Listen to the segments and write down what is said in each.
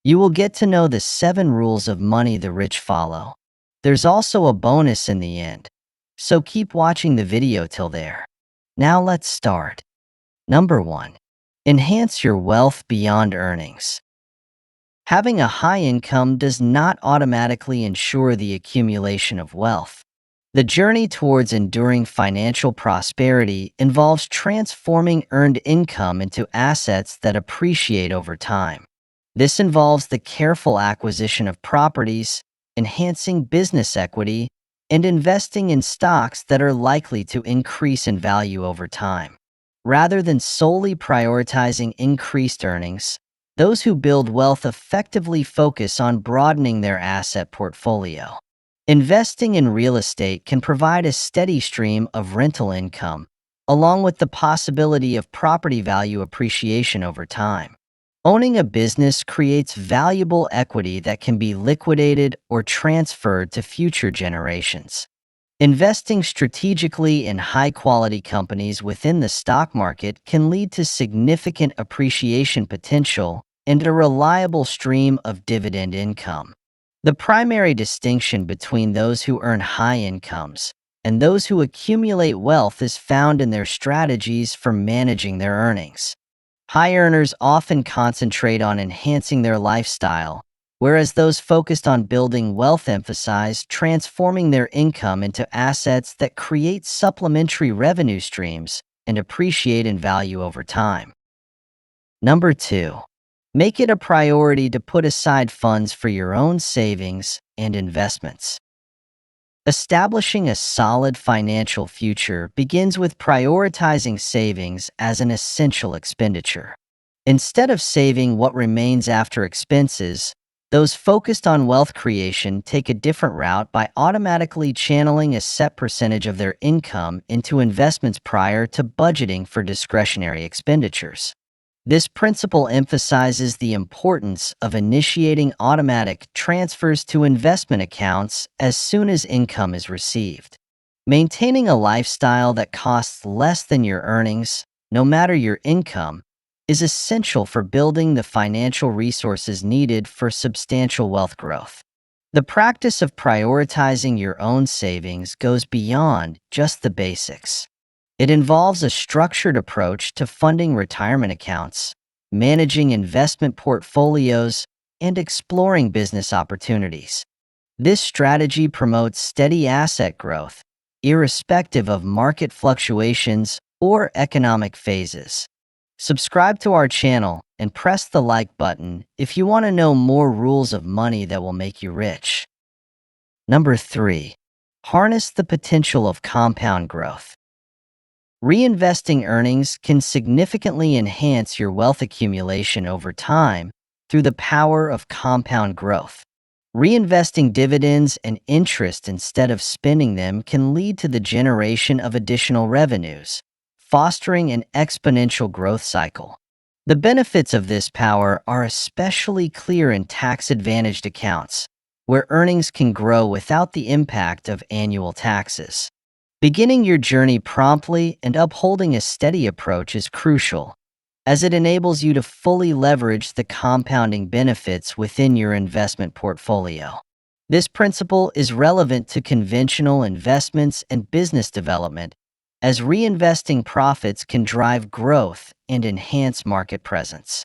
You will get to know the 7 rules of money the rich follow. There's also a bonus in the end, so keep watching the video till there. Now let's start. Number 1. Enhance your wealth beyond earnings. Having a high income does not automatically ensure the accumulation of wealth. The journey towards enduring financial prosperity involves transforming earned income into assets that appreciate over time. This involves the careful acquisition of properties, enhancing business equity, and investing in stocks that are likely to increase in value over time. Rather than solely prioritizing increased earnings, those who build wealth effectively focus on broadening their asset portfolio. Investing in real estate can provide a steady stream of rental income, along with the possibility of property value appreciation over time. Owning a business creates valuable equity that can be liquidated or transferred to future generations. Investing strategically in high-quality companies within the stock market can lead to significant appreciation potential and a reliable stream of dividend income. The primary distinction between those who earn high incomes and those who accumulate wealth is found in their strategies for managing their earnings. High earners often concentrate on enhancing their lifestyle, whereas those focused on building wealth emphasize transforming their income into assets that create supplementary revenue streams and appreciate in value over time. Number 2. Make it a priority to put aside funds for your own savings and investments. Establishing a solid financial future begins with prioritizing savings as an essential expenditure. Instead of saving what remains after expenses, those focused on wealth creation take a different route by automatically channeling a set percentage of their income into investments prior to budgeting for discretionary expenditures. This principle emphasizes the importance of initiating automatic transfers to investment accounts as soon as income is received. Maintaining a lifestyle that costs less than your earnings, no matter your income, is essential for building the financial resources needed for substantial wealth growth. The practice of prioritizing your own savings goes beyond just the basics. It involves a structured approach to funding retirement accounts, managing investment portfolios, and exploring business opportunities. This strategy promotes steady asset growth, irrespective of market fluctuations or economic phases. Subscribe to our channel and press the like button if you want to know more rules of money that will make you rich. Number 3. Harness the potential of compound growth. Reinvesting earnings can significantly enhance your wealth accumulation over time through the power of compound growth. Reinvesting dividends and interest instead of spending them can lead to the generation of additional revenues, fostering an exponential growth cycle. The benefits of this power are especially clear in tax-advantaged accounts, where earnings can grow without the impact of annual taxes. Beginning your journey promptly and upholding a steady approach is crucial, as it enables you to fully leverage the compounding benefits within your investment portfolio. This principle is relevant to conventional investments and business development, as reinvesting profits can drive growth and enhance market presence.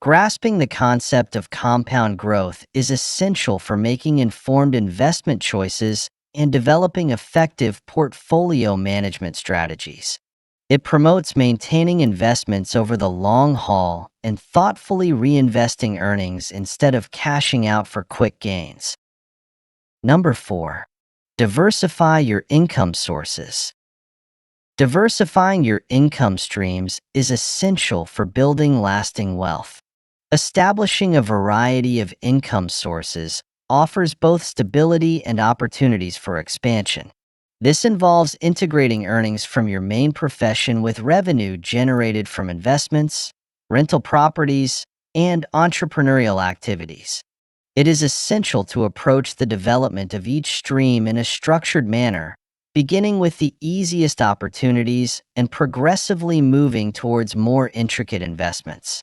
Grasping the concept of compound growth is essential for making informed investment choices and developing effective portfolio management strategies. It promotes maintaining investments over the long haul and thoughtfully reinvesting earnings instead of cashing out for quick gains. Number 4. Diversify your income sources. Diversifying your income streams is essential for building lasting wealth. Establishing a variety of income sources offers both stability and opportunities for expansion. This involves integrating earnings from your main profession with revenue generated from investments, rental properties, and entrepreneurial activities. It is essential to approach the development of each stream in a structured manner, beginning with the easiest opportunities and progressively moving towards more intricate investments.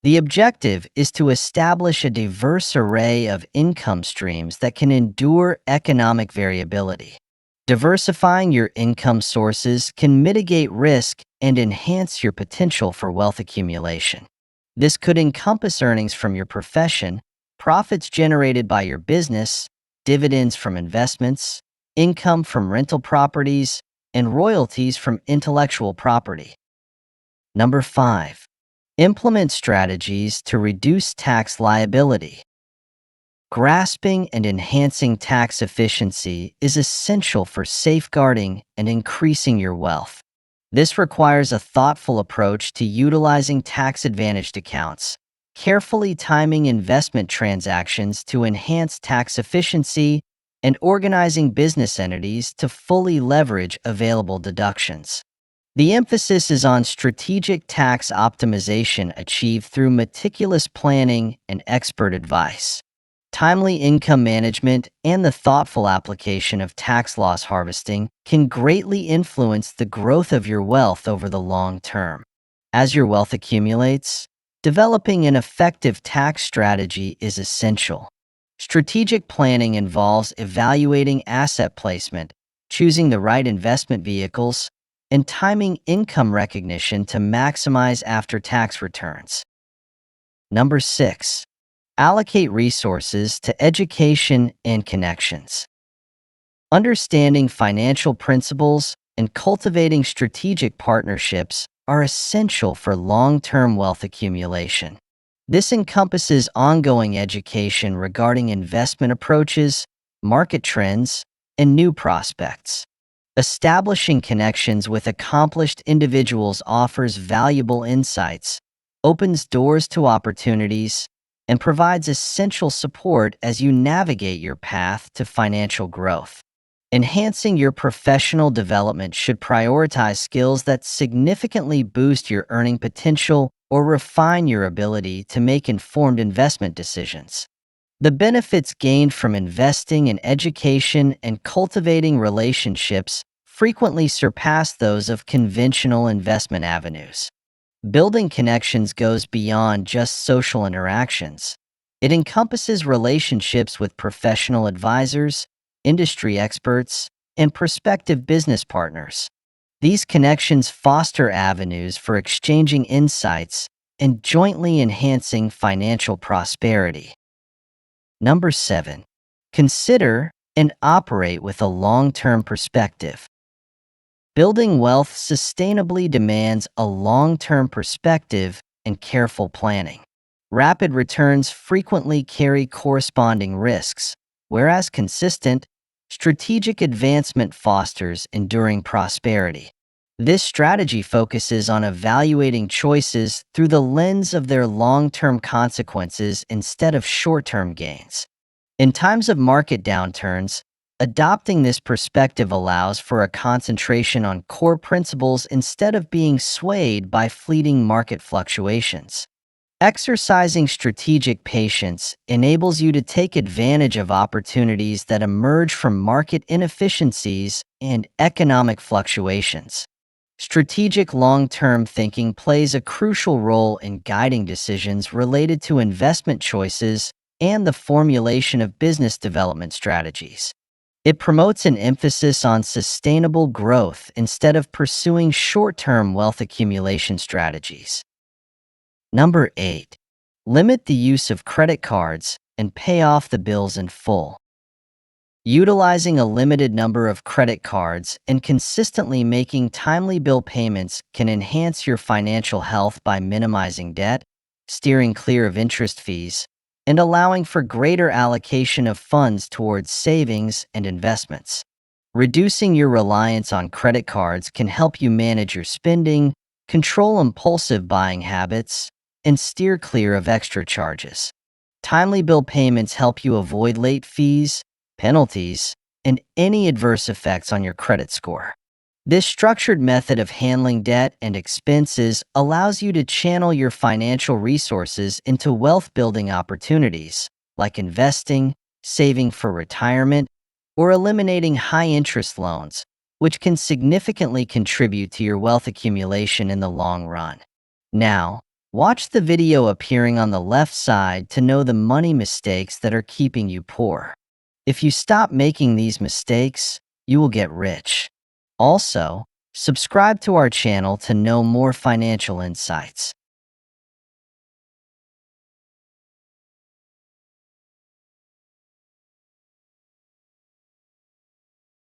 The objective is to establish a diverse array of income streams that can endure economic variability. Diversifying your income sources can mitigate risk and enhance your potential for wealth accumulation. This could encompass earnings from your profession, profits generated by your business, dividends from investments, income from rental properties, and royalties from intellectual property. Number 5. Implement strategies to reduce tax liability. Grasping and enhancing tax efficiency is essential for safeguarding and increasing your wealth. This requires a thoughtful approach to utilizing tax-advantaged accounts, carefully timing investment transactions to enhance tax efficiency, and organizing business entities to fully leverage available deductions. The emphasis is on strategic tax optimization achieved through meticulous planning and expert advice. Timely income management and the thoughtful application of tax loss harvesting can greatly influence the growth of your wealth over the long term. As your wealth accumulates, developing an effective tax strategy is essential. Strategic planning involves evaluating asset placement, choosing the right investment vehicles, and timing income recognition to maximize after-tax returns. Number 6. Allocate resources to education and connections. Understanding financial principles and cultivating strategic partnerships are essential for long-term wealth accumulation. This encompasses ongoing education regarding investment approaches, market trends, and new prospects. Establishing connections with accomplished individuals offers valuable insights, opens doors to opportunities, and provides essential support as you navigate your path to financial growth. Enhancing your professional development should prioritize skills that significantly boost your earning potential or refine your ability to make informed investment decisions. The benefits gained from investing in education and cultivating relationships frequently surpass those of conventional investment avenues. Building connections goes beyond just social interactions. It encompasses relationships with professional advisors, industry experts, and prospective business partners. These connections foster avenues for exchanging insights and jointly enhancing financial prosperity. Number 7. Consider and operate with a long-term perspective. Building wealth sustainably demands a long-term perspective and careful planning. Rapid returns frequently carry corresponding risks, whereas consistent, strategic advancement fosters enduring prosperity. This strategy focuses on evaluating choices through the lens of their long-term consequences instead of short-term gains. In times of market downturns, adopting this perspective allows for a concentration on core principles instead of being swayed by fleeting market fluctuations. Exercising strategic patience enables you to take advantage of opportunities that emerge from market inefficiencies and economic fluctuations. Strategic long-term thinking plays a crucial role in guiding decisions related to investment choices and the formulation of business development strategies. It promotes an emphasis on sustainable growth instead of pursuing short-term wealth accumulation strategies. Number 8. Limit the use of credit cards and pay off the bills in full. Utilizing a limited number of credit cards and consistently making timely bill payments can enhance your financial health by minimizing debt, steering clear of interest fees, and allowing for greater allocation of funds towards savings and investments. Reducing your reliance on credit cards can help you manage your spending, control impulsive buying habits, and steer clear of extra charges. Timely bill payments help you avoid late fees, penalties, and any adverse effects on your credit score. This structured method of handling debt and expenses allows you to channel your financial resources into wealth-building opportunities, like investing, saving for retirement, or eliminating high-interest loans, which can significantly contribute to your wealth accumulation in the long run. Now, Watch the video appearing on the left side to know the money mistakes that are keeping you poor. If you stop making these mistakes, you will get rich. Also, subscribe to our channel to know more financial insights.